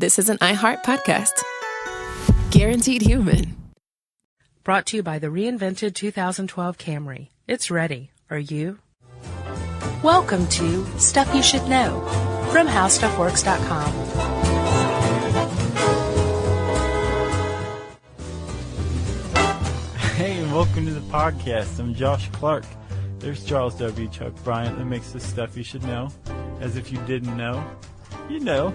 this is an iHeart podcast. Guaranteed human. Brought to you by the reinvented 2012 Camry. It's ready. Are you? Welcome to Stuff You Should Know from HowStuffWorks.com. Hey, and welcome to the podcast. I'm Josh Clark. There's Charles W. Chuck Bryant that makes this stuff you should know. As if you didn't know. You know.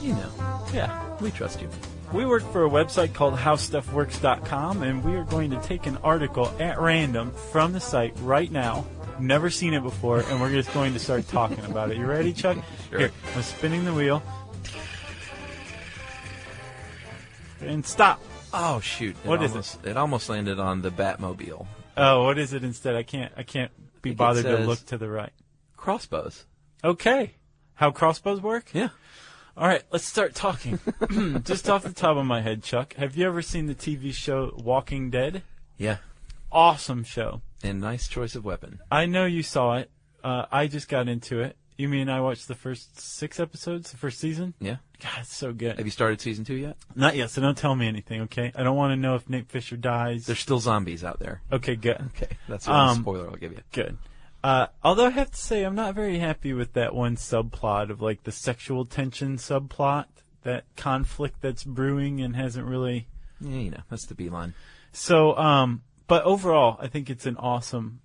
You know. Yeah. We trust you. We work for a website called HowStuffWorks.com, and we are going to take an article at random from the site right now. Never seen it before, and we're just going to start talking about it. You ready, Chuck? Sure. Here, I'm spinning the wheel. And stop. Oh shoot! What is it? It almost landed on the Batmobile. Oh, what is it instead? I can't be bothered to look to the right. Crossbows. Okay. How crossbows work? Yeah. All right, let's start talking. Just off the top of my head, Chuck, have you ever seen the TV show Walking Dead? Yeah. Awesome show. And nice choice of weapon. I know you saw it. I just got into it. You mean I watched the first 6 episodes, the first season? Yeah. God, it's so good. Have you started season 2 yet? Not yet, so don't tell me anything, okay? I don't want to know if Nate Fisher dies. There's still zombies out there. Okay, good. Okay, that's one spoiler I'll give you. Good. Although I have to say, I'm not very happy with that one subplot of, like, the sexual tension subplot, that conflict that's brewing and hasn't really... Yeah, you know, that's the beeline. So, but overall, I think it's an awesome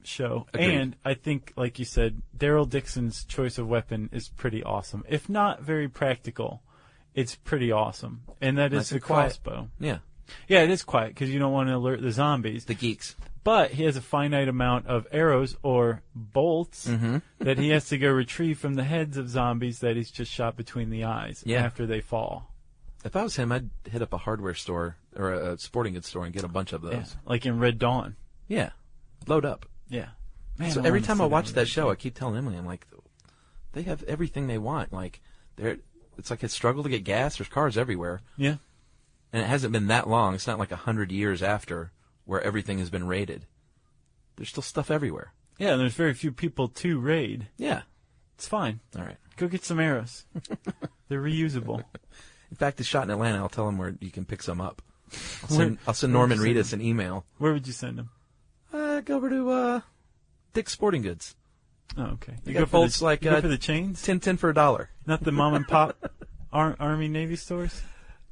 show. Agreed. And I think, like you said, Daryl Dixon's choice of weapon is pretty awesome. If not very practical, it's pretty awesome. And that is the crossbow. Yeah. Yeah, it is quiet because you don't want to alert the zombies. The geeks. But he has a finite amount of arrows or bolts that he has to go retrieve from the heads of zombies that he's just shot between the eyes after they fall. If I was him, I'd hit up a hardware store or a sporting goods store and get a bunch of those. Yeah, like in Red Dawn. Yeah. Load up. Yeah. Man, So every time I watch that show, I keep telling Emily, I'm like, they have everything they want. Like, it's like a struggle to get gas. There's cars everywhere. Yeah. And it hasn't been that long. It's not like 100 years after where everything has been raided. There's still stuff everywhere. Yeah, and there's very few people to raid. Yeah. It's fine. All right. Go get some arrows. They're reusable. In fact, it's shot in Atlanta. I'll tell him where you can pick some up. I'll send Norman Reedus an email. Where would you send them? Go over to Dick's Sporting Goods. Oh, okay. You got bolts like you go for the chains? 10 for $1. Not the mom and pop Army Navy stores?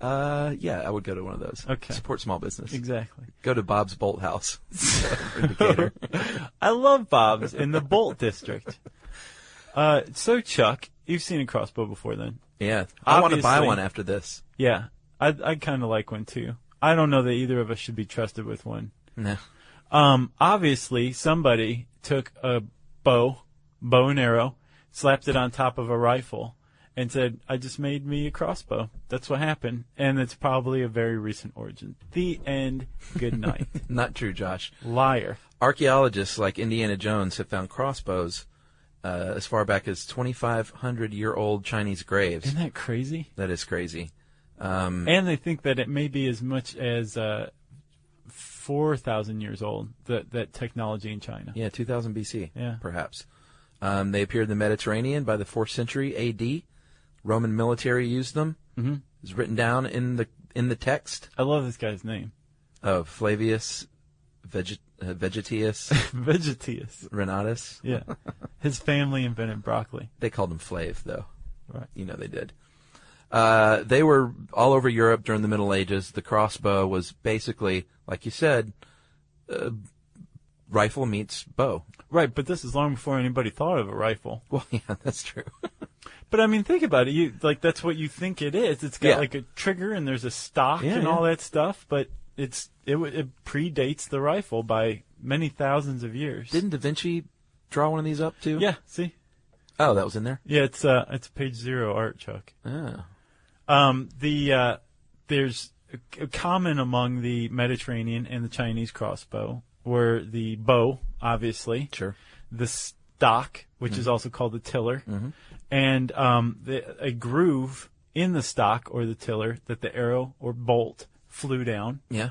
Yeah, I would go to one of those. Okay. Support small business. Exactly. Go to Bob's Bolt House. Indicator. I love Bob's in the Bolt District. So, Chuck, you've seen a crossbow before then. Yeah. I want to buy Obviously. one after this. Yeah. I kind of like one, too. I don't know that either of us should be trusted with one. No. Obviously, somebody took a bow and arrow, slapped it on top of a rifle, and said, I just made me a crossbow. That's what happened. And it's probably a very recent origin. The end. Good night. Not true, Josh. Liar. Archaeologists like Indiana Jones have found crossbows as far back as 2,500-year-old Chinese graves. Isn't that crazy? That is crazy. And they think that it may be as much as 4,000 years old, that technology in China. Yeah, 2000 BC, Yeah. perhaps. They appeared in the Mediterranean by the 4th century A.D. Roman military used them. Mm-hmm. It's written down in the text. I love this guy's name. Of Flavius Vegetius Vegetius. Renatus. Yeah. His family invented broccoli. They called him Flav, though. Right. You know they did. They were all over Europe during the Middle Ages. The crossbow was basically, like you said, rifle meets bow. Right, but this is long before anybody thought of a rifle. Well, yeah, that's true. But I mean, think about it. That's what you think it is. It's got like a trigger and there's a stock and all that stuff. But it predates the rifle by many thousands of years. Didn't Da Vinci draw one of these up too? Yeah. See. Oh, that was in there. Yeah, it's page 0 art, Chuck. Oh. There's a common among the Mediterranean and the Chinese crossbow were the bow, obviously. Sure. The stock, which is also called the tiller, and a groove in the stock or the tiller that the arrow or bolt flew down. Yeah.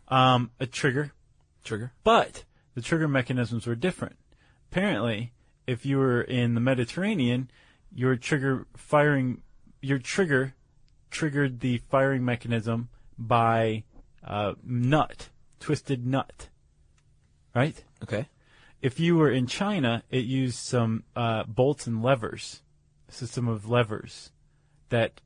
A trigger. Trigger. But the trigger mechanisms were different. Apparently, if you were in the Mediterranean, your trigger triggered the firing mechanism by twisted nut, right? Okay. If you were in China, it used some bolts and levers, a system of levers that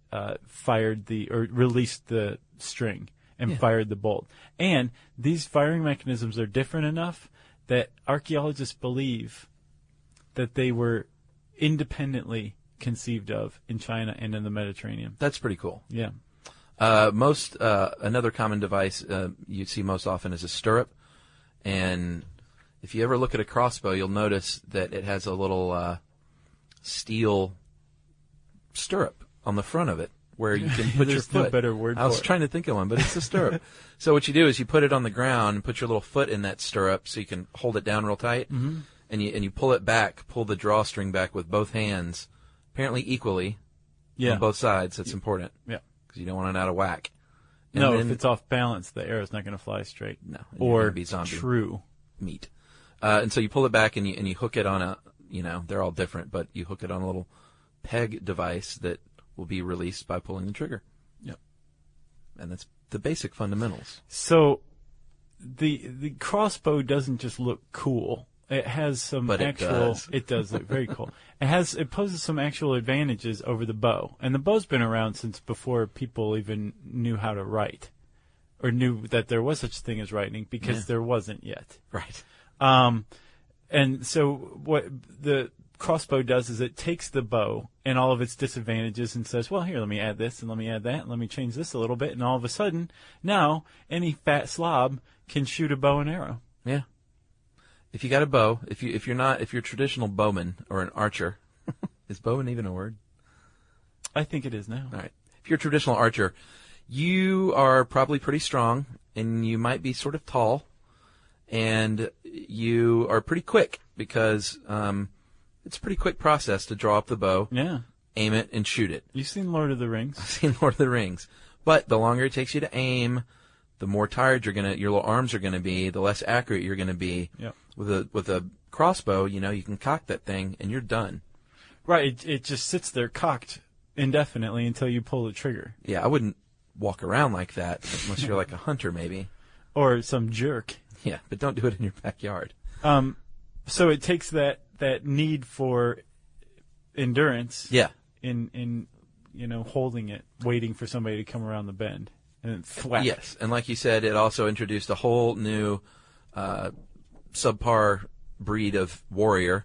fired or released the string and fired the bolt. And these firing mechanisms are different enough that archaeologists believe that they were independently conceived of in China and in the Mediterranean. That's pretty cool. Yeah. Another common device you see most often is a stirrup, and if you ever look at a crossbow, you'll notice that it has a little steel stirrup on the front of it where you can put your foot. There's no better word for it. I was trying to think of one, but it's a stirrup. So what you do is you put it on the ground and put your little foot in that stirrup so you can hold it down real tight, and you pull it back, pull the drawstring back with both hands, apparently equally on both sides. That's important. Yeah. Because you don't want it out of whack. And No, then, if it's off balance, the arrow's not going to fly straight. No. Or be zombie true. meat. And so you pull it back and you hook it on they're all different, but you hook it on a little peg device that will be released by pulling the trigger. Yep. And that's the basic fundamentals. So the crossbow doesn't just look cool. It has some But it does look very cool. It poses some actual advantages over the bow. And the bow's been around since before people even knew how to write or knew that there was such a thing as writing, because there wasn't yet. Right. And so what the crossbow does is it takes the bow and all of its disadvantages and says, well, here, let me add this and let me add that and let me change this a little bit. And all of a sudden, now any fat slob can shoot a bow and arrow. Yeah. If you got a bow, if you're a traditional bowman or an archer, is bowman even a word? I think it is now. All right. If you're a traditional archer, you are probably pretty strong, and you might be sort of tall, and you are pretty quick because it's a pretty quick process to draw up the bow, aim it, and shoot it. You've seen Lord of the Rings. I've seen Lord of the Rings. But the longer it takes you to aim, the more tired your little arms are gonna be, the less accurate you're gonna be. Yep. With a crossbow, you can cock that thing and you're done. Right. It just sits there cocked indefinitely until you pull the trigger. Yeah, I wouldn't walk around like that unless you're like a hunter, maybe. Or some jerk. Yeah, but don't do it in your backyard. So it takes that need for endurance. Yeah. In holding it, waiting for somebody to come around the bend, and then thwack. Yes, and like you said, it also introduced a whole new subpar breed of warrior,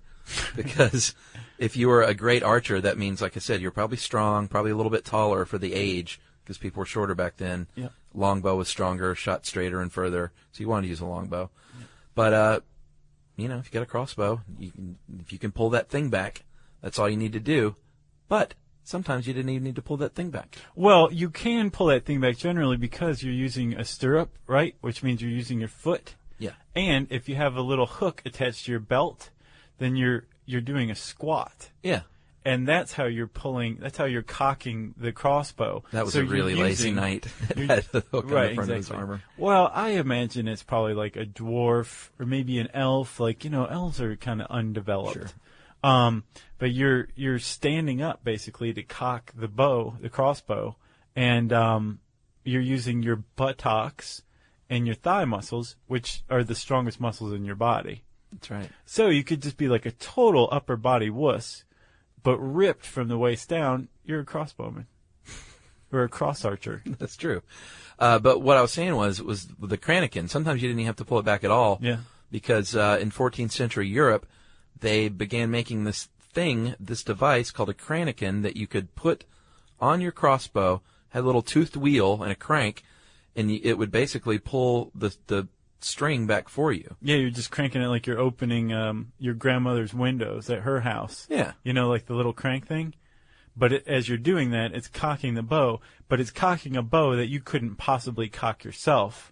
because if you were a great archer, that means, like I said, you're probably strong, probably a little bit taller for the age, because people were shorter back then. Yep. Longbow was stronger, shot straighter and further, so you wanted to use a longbow. Yep. But if you got a crossbow, if you can pull that thing back, that's all you need to do. But sometimes you didn't even need to pull that thing back. Well, you can pull that thing back generally because you're using a stirrup, right? Which means you're using your foot. Yeah. And if you have a little hook attached to your belt, then you're doing a squat. Yeah. And that's how you're cocking the crossbow. That was a really lazy knight that had the hook on the front of his armor. Well, I imagine it's probably like a dwarf or maybe an elf. Like, elves are kind of undeveloped. Sure. But you're standing up basically to cock the crossbow, and you're using your buttocks and your thigh muscles, which are the strongest muscles in your body. That's right. So you could just be like a total upper body wuss, but ripped from the waist down, you're a crossbowman. Or a cross archer. That's true. But what I was saying was the Kranikin. Sometimes you didn't even have to pull it back at all. Yeah. Because in 14th century Europe, they began making this device called a Kranikin that you could put on your crossbow, had a little toothed wheel and a crank, and it would basically pull the string back for you. Yeah, you're just cranking it like you're opening your grandmother's windows at her house. Yeah. Like the little crank thing. But as you're doing that, it's cocking the bow, but it's cocking a bow that you couldn't possibly cock yourself,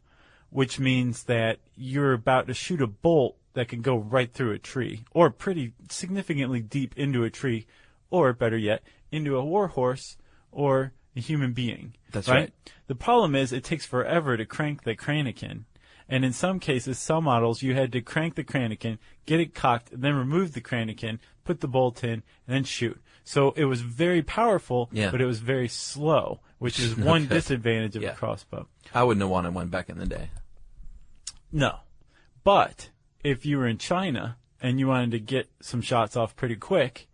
which means that you're about to shoot a bolt that can go right through a tree, or pretty significantly deep into a tree, or better yet, into a warhorse or a human being. That's right. The problem is it takes forever to crank the Kranikin. And in some cases, some models, you had to crank the Kranikin, get it cocked, and then remove the Kranikin, put the bolt in, and then shoot. So it was very powerful, Yeah. but it was very slow, which is one disadvantage of Yeah. a crossbow. I wouldn't have wanted one back in the day. No. But if you were in China and you wanted to get some shots off pretty quick,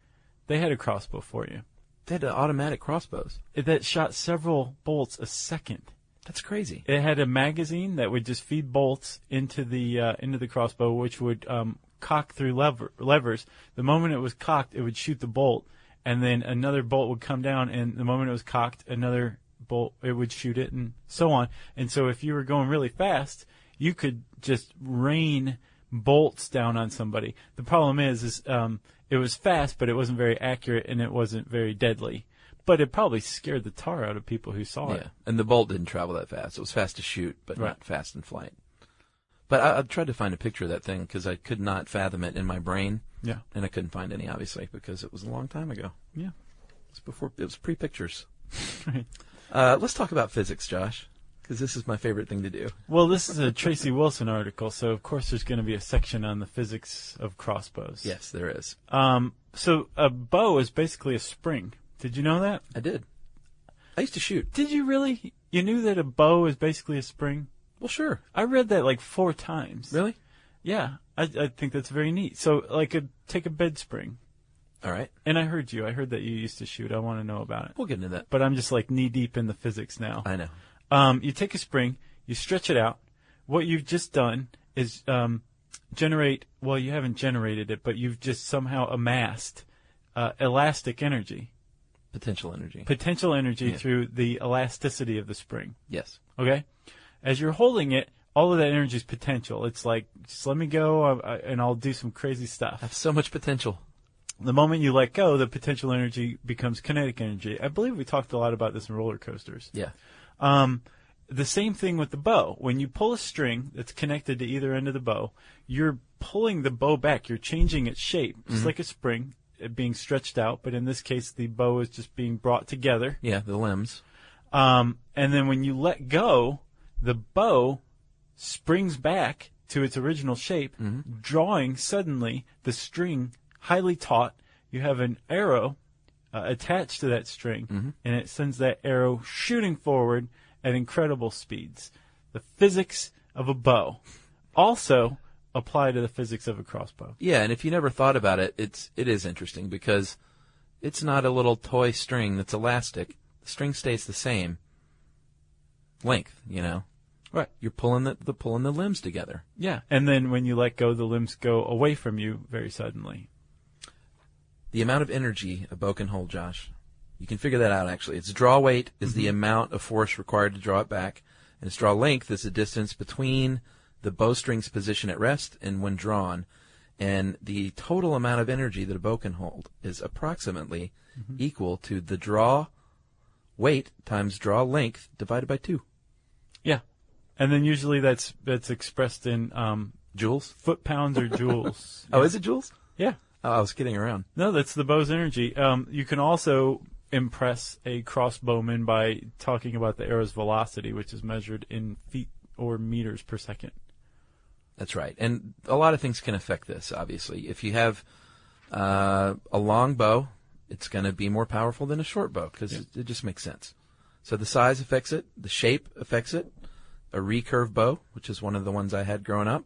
they had a crossbow for you. They had automatic crossbows. That shot several bolts a second. That's crazy. It had a magazine that would just feed bolts into the crossbow, which would cock through levers. The moment it was cocked, it would shoot the bolt, and then another bolt would come down, and the moment it was cocked, another bolt, it would shoot it, and so on. And so if you were going really fast, you could just rain bolts down on somebody. The problem is it was fast, but it wasn't very accurate, and it wasn't very deadly. But it probably scared the tar out of people who saw it. Yeah, and the bolt didn't travel that fast. It was fast to shoot, but Right. not fast in flight. But I tried to find a picture of that thing because I could not fathom it in my brain. Yeah. And I couldn't find any, obviously, because it was a long time ago. Yeah. It was pre-pictures. Right. Let's talk about physics, Josh, because this is my favorite thing to do. Well, this is a Tracy Wilson article, so of course there's going to be a section on the physics of crossbows. Yes, there is. So a bow is basically a spring. Did you know that? I did. I used to shoot. Did you really? You knew that a bow is basically a spring? Well, sure. I read that like 4 times. Really? Yeah. I think that's very neat. So take a bed spring. All right. And I heard you. I heard that you used to shoot. I want to know about it. We'll get into that. But I'm just like knee deep in the physics now. I know. You take a spring, you stretch it out. What you've just done is generate, well, you haven't generated it, but you've just somehow amassed elastic energy. Potential energy. Potential energy through the elasticity of the spring. Yes. Okay? As you're holding it, all of that energy is potential. It's like, just let me go and I'll do some crazy I stuff. have so much potential. The moment you let go, the potential energy becomes kinetic energy. I believe we talked a lot about this in roller coasters. Yeah. The same thing with the bow. When you pull a string that's connected to either end of the bow, you're pulling the bow back. You're changing its shape, just like a spring being stretched out. But in this case, the bow is just being brought together. Yeah, the limbs. And then when you let go, the bow springs back to its original shape, drawing suddenly the string highly taut. You have an arrow attached to that string, and it sends that arrow shooting forward at incredible speeds. The physics of a bow also apply to the physics of a crossbow. Yeah, and if you never thought about it, it is interesting because it's not a little toy string that's elastic. The string stays the same length, you know. Right. You're pulling the limbs together. Yeah. And then when you let go, the limbs go away from you very suddenly. The amount of energy a bow can hold, Josh, you can figure that out, actually. Its draw weight is the amount of force required to draw it back, and its draw length is the distance between the bowstring's position at rest and when drawn. And the total amount of energy that a bow can hold is approximately equal to the draw weight times draw length divided by 2. Yeah. And then usually that's expressed in Joules? foot-pounds or joules. Oh, is it joules? Yeah. Oh, I was kidding around. No, that's the bow's energy. You can also impress a crossbowman by talking about the arrow's velocity, which is measured in feet or meters per second. That's right. And a lot of things can affect this, obviously. If you have a long bow, it's going to be more powerful than a short bow because it just makes sense. So the size affects it. The shape affects it. A recurve bow, which is one of the ones I had growing up,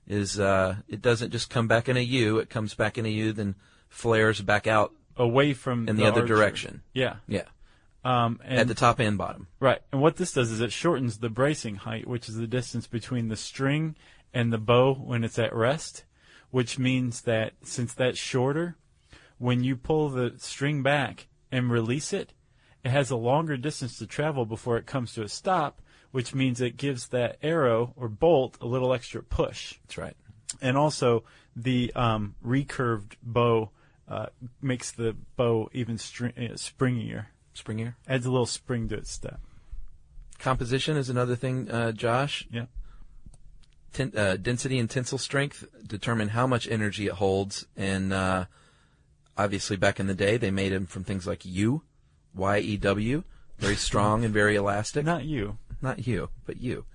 is it doesn't just come back in a U. It comes back in a U, then flares back out Away from in the other archer. direction. Yeah. Yeah. And At the top and bottom. Right. And what this does is it shortens the bracing height, which is the distance between the string and the bow when it's at rest, which means that since that's shorter, when you pull the string back and release it, it has a longer distance to travel before it comes to a stop, which means it gives that arrow or bolt a little extra push. That's right. And also, the recurved bow makes the bow even springier. Springier. Adds a little spring to its step. Composition is another thing, Josh. Yeah. Density and tensile strength determine how much energy it holds. And obviously, back in the day, they made them from things like Y-E-W, very strong and very elastic. Not you. Not you, but you.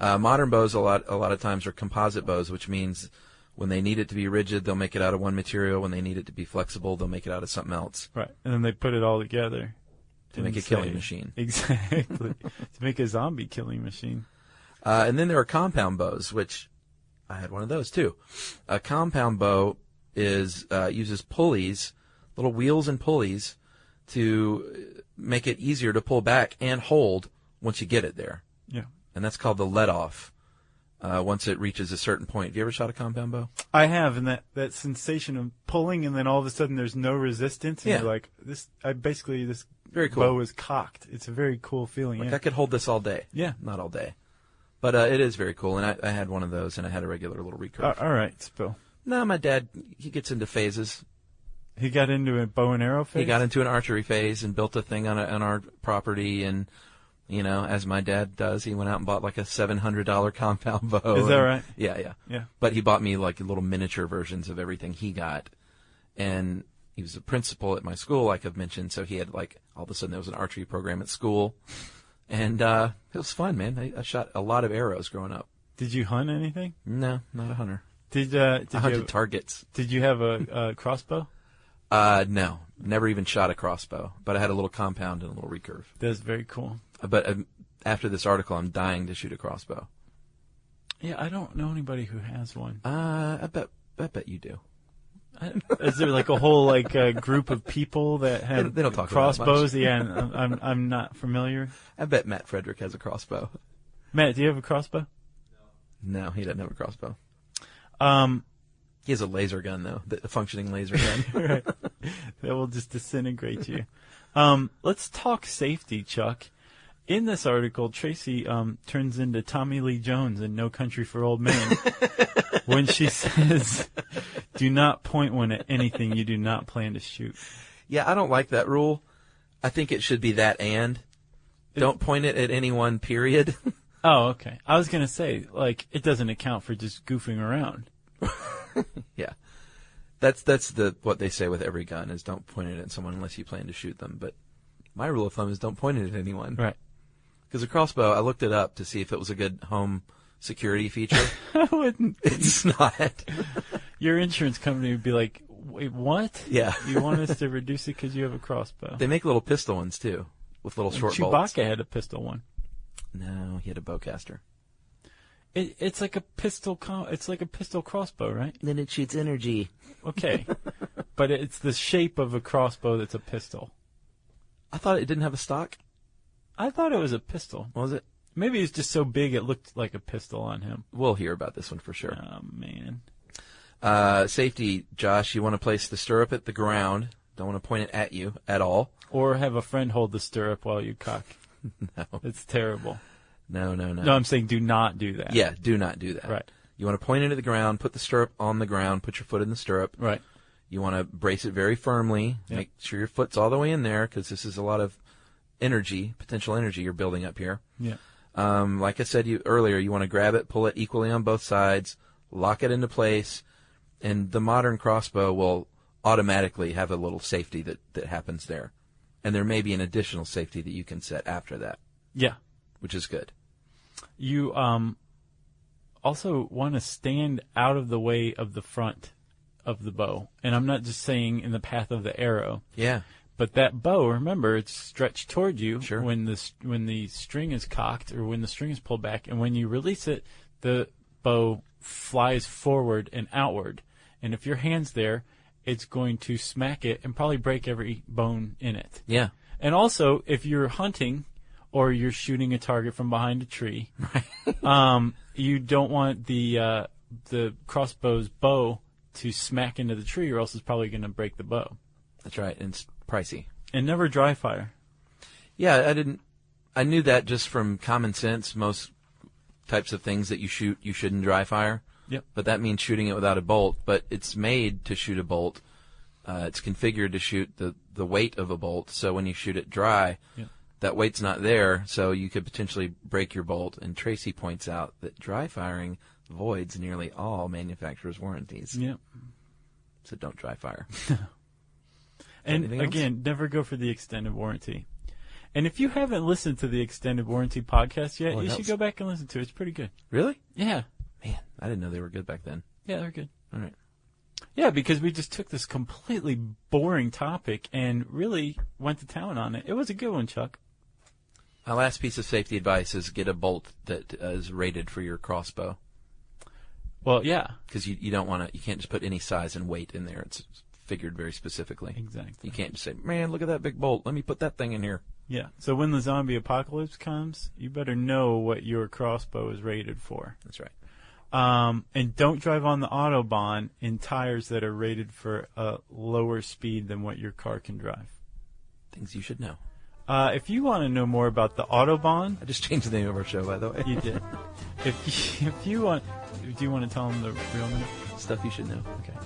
Modern bows a lot of times are composite bows, which means When they need it to be rigid, they'll make it out of one material. When they need it to be flexible, they'll make it out of something else. Right. And then they put it all together. To make a killing machine. Exactly. To make a zombie killing machine. And then there are compound bows, which I had one of those too. A compound bow uses pulleys, little wheels and pulleys, to make it easier to pull back and hold once you get it there. Yeah. And that's called the let-off. Once it reaches a certain point. Have you ever shot a compound bow? I have, and that sensation of pulling, and then all of a sudden there's no resistance, and Yeah. you're like, this Very cool. bow is cocked. It's a very cool feeling. Like yeah. I could hold this all day. Yeah. Not all day. But it is very cool, and I had one of those, and I had a regular little recurve. All right, Spill. No, my dad, he gets into phases. He got into a bow and arrow phase? He got into an archery phase and built a thing on our property, and, as my dad does, he went out and bought like a $700 compound bow. Is that right? Yeah. Yeah. But he bought me like little miniature versions of everything he got, and he was a principal at my school, like I've mentioned, so he had like, all of a sudden there was an archery program at school, and it was fun, man. I shot a lot of arrows growing up. Did you hunt anything? No, not a hunter. Did I you hunted have, targets. Did you have a crossbow? No, never even shot a crossbow, but I had a little compound and a little recurve. That's very cool. But after this article, I'm dying to shoot a crossbow. Yeah, I don't know anybody who has one. I bet you do. Is there like a whole group of people that have They don't talk about it crossbows? much. Yeah, and I'm not familiar. I bet Matt Frederick has a crossbow. Matt, do you have a crossbow? No, he doesn't have a crossbow. Um, He has a laser gun, though, a functioning laser gun. right. That will just disintegrate you. Let's talk safety, Chuck. In this article, Tracy turns into Tommy Lee Jones in No Country for Old Men when she says, "Do not point one at anything you do not plan to shoot." Yeah, I don't like that rule. I think it should be that and. Don't point it at anyone, period. Oh, okay. I was going to say, it doesn't account for just goofing around. Yeah. That's what they say with every gun is don't point it at someone unless you plan to shoot them. But my rule of thumb is don't point it at anyone. Right. Because a crossbow, I looked it up to see if it was a good home security feature. I wouldn't. It's not. Your insurance company would be like, wait, what? Yeah. You want us to reduce it because you have a crossbow? They make little pistol ones, too, with little short bolts. Chewbacca had a pistol one. No, he had a bowcaster. It's like a pistol. It's like a pistol crossbow, right? Then it shoots energy. Okay, but it's the shape of a crossbow that's a pistol. I thought it didn't have a stock. I thought it was a pistol. Was it? Maybe it's just so big it looked like a pistol on him. We'll hear about this one for sure. Oh man. Safety, Josh. You want to place the stirrup at the ground. Don't want to point it at you at all. Or have a friend hold the stirrup while you cock. No. It's terrible. No. No, I'm saying do not do that. Yeah, do not do that. Right. You want to point it at the ground, put the stirrup on the ground, put your foot in the stirrup. Right. You want to brace it very firmly. Yep. Make sure your foot's all the way in there because this is a lot of energy, potential energy you're building up here. Yeah. Like I said earlier, you want to grab it, pull it equally on both sides, lock it into place, and the modern crossbow will automatically have a little safety that happens there. And there may be an additional safety that you can set after that. Yeah. Which is good. You also want to stand out of the way of the front of the bow. And I'm not just saying in the path of the arrow. Yeah. But that bow, remember, it's stretched toward you Sure. when the string is cocked or when the string is pulled back. And when you release it, the bow flies forward and outward. And if your hand's there, it's going to smack it and probably break every bone in it. Yeah. And also, if you're hunting or you're shooting a target from behind a tree, you don't want the crossbow's bow to smack into the tree, or else it's probably going to break the bow. That's right. And it's pricey. And never dry fire. Yeah, I knew that just from common sense. Most types of things that you shoot, you shouldn't dry fire. Yep. But that means shooting it without a bolt. But it's made to shoot a bolt. It's configured to shoot the weight of a bolt. So when you shoot it dry, yep, that weight's not there. So you could potentially break your bolt. And Tracy points out that dry firing voids nearly all manufacturers' warranties. Yep. So don't dry fire. And Anything else? again, never go for the extended warranty. And if you haven't listened to the extended warranty podcast yet, you should go back and listen to it. It's pretty good. Really? Yeah. Man, I didn't know they were good back then. Yeah, they're good. All right. Yeah, because we just took this completely boring topic and really went to town on it. It was a good one, Chuck. My last piece of safety advice is get a bolt that is rated for your crossbow. Well, yeah. Because you don't want to, you can't just put any size and weight in there. It's figured very specifically. Exactly. You can't just say, man, look at that big bolt. Let me put that thing in here. Yeah. So when the zombie apocalypse comes, you better know what your crossbow is rated for. That's right. And don't drive on the Autobahn in tires that are rated for a lower speed than what your car can drive. Things you should know. If you want to know more about the Autobahn, I just changed the name of our show, by the way. you did. If you want, do you want to tell them the real name? Stuff you should know. Okay.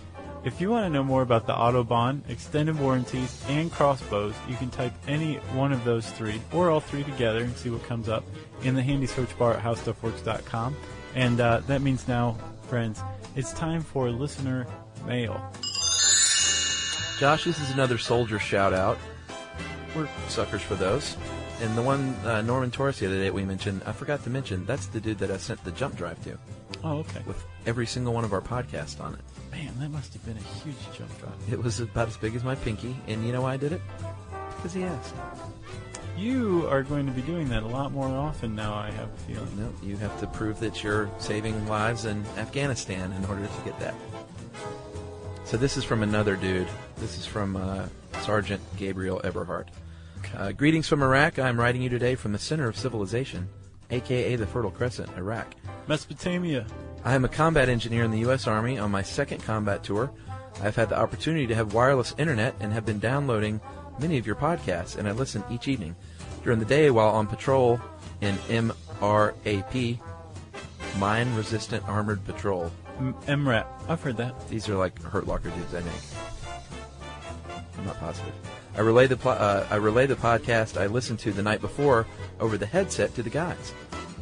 If you want to know more about the Autobahn, extended warranties, and crossbows, you can type any one of those three, or all three together, and see what comes up in the handy search bar at howstuffworks.com. And that means now, friends, it's time for listener mail. Josh, this is another soldier shout-out. We're suckers for those. And the one Norman Torres the other day we mentioned, I forgot to mention, that's the dude that I sent the jump drive to. Oh, okay. With every single one of our podcasts on it. Man, that must have been a huge jump drive. It was about as big as my pinky. And you know why I did it? Because he asked. You are going to be doing that a lot more often now, I have a feeling. No, you have to prove that you're saving lives in Afghanistan in order to get that. So this is from another dude. This is from Sergeant Gabriel Eberhardt. Okay. Greetings from Iraq. I'm writing you today from the center of civilization, a.k.a. the Fertile Crescent, Iraq. Mesopotamia. I am a combat engineer in the U.S. Army on my second combat tour. I've had the opportunity to have wireless internet and have been downloading many of your podcasts, and I listen each evening. During the day while on patrol in MRAP, Mine Resistant Armored Patrol. MRAP. I've heard that. These are like Hurt Locker dudes, I think. I'm not positive. I relay the podcast I listened to the night before over the headset to the guys.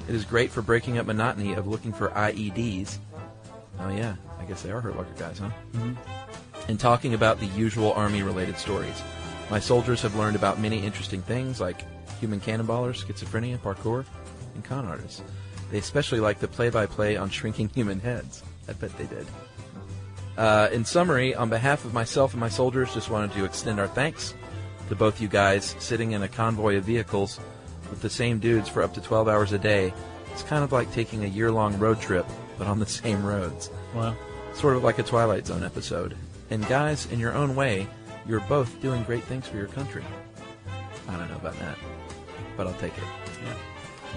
It is great for breaking up monotony of looking for IEDs. Oh yeah, I guess they are Hurt Locker guys, huh? Mm-hmm. And talking about the usual Army-related stories. My soldiers have learned about many interesting things like human cannonballers, schizophrenia, parkour, and con artists. They especially like the play-by-play on shrinking human heads. I bet they did. In summary, on behalf of myself and my soldiers, just wanted to extend our thanks to both you guys. Sitting in a convoy of vehicles with the same dudes for up to 12 hours a day. It's kind of like taking a year-long road trip, but on the same roads. Wow. Sort of like a Twilight Zone episode. And guys, in your own way, you're both doing great things for your country. I don't know about that, but I'll take it. Yeah.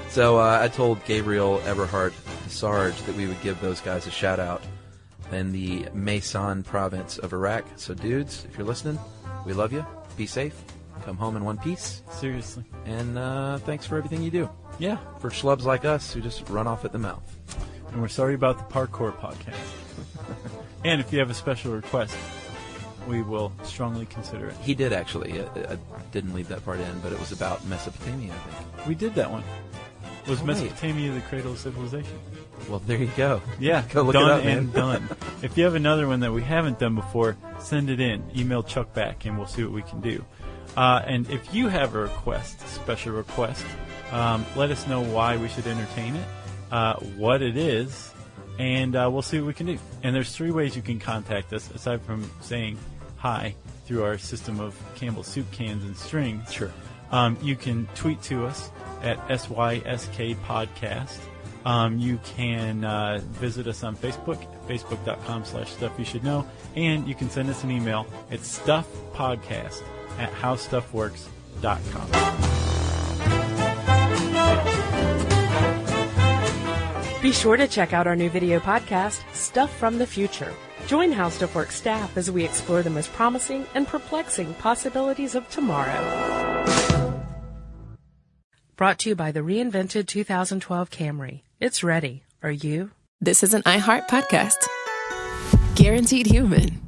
So I told Gabriel Eberhardt, the Sarge, that we would give those guys a shout-out in the Maysan province of Iraq. So dudes, if you're listening, we love you. Be safe. Come home in one piece. Seriously. And thanks for everything you do. Yeah. For schlubs like us who just run off at the mouth. And we're sorry about the parkour podcast. And if you have a special request, we will strongly consider it. He did, actually. I didn't leave that part in, but it was about Mesopotamia, I think. We did that one. Was Oh, Mesopotamia the cradle of civilization? Well, there you go. Yeah, Go look done it up, man. and done. If you have another one that we haven't done before, send it in. Email Chuck back, and we'll see what we can do. And if you have a request, special request, let us know why we should entertain it, what it is, and we'll see what we can do. And there's 3 ways you can contact us, aside from saying hi through our system of Campbell's soup cans and strings. Sure. You can tweet to us at SYSK Podcast. You can visit us on Facebook, facebook.com/stuffyoushouldknow, and you can send us an email at stuffpodcast@howstuffworks.com. Be sure to check out our new video podcast, Stuff from the Future. Join How Stuff Works staff as we explore the most promising and perplexing possibilities of tomorrow. Brought to you by the reinvented 2012 Camry. It's ready. Are you? This is an iHeart podcast. Guaranteed human.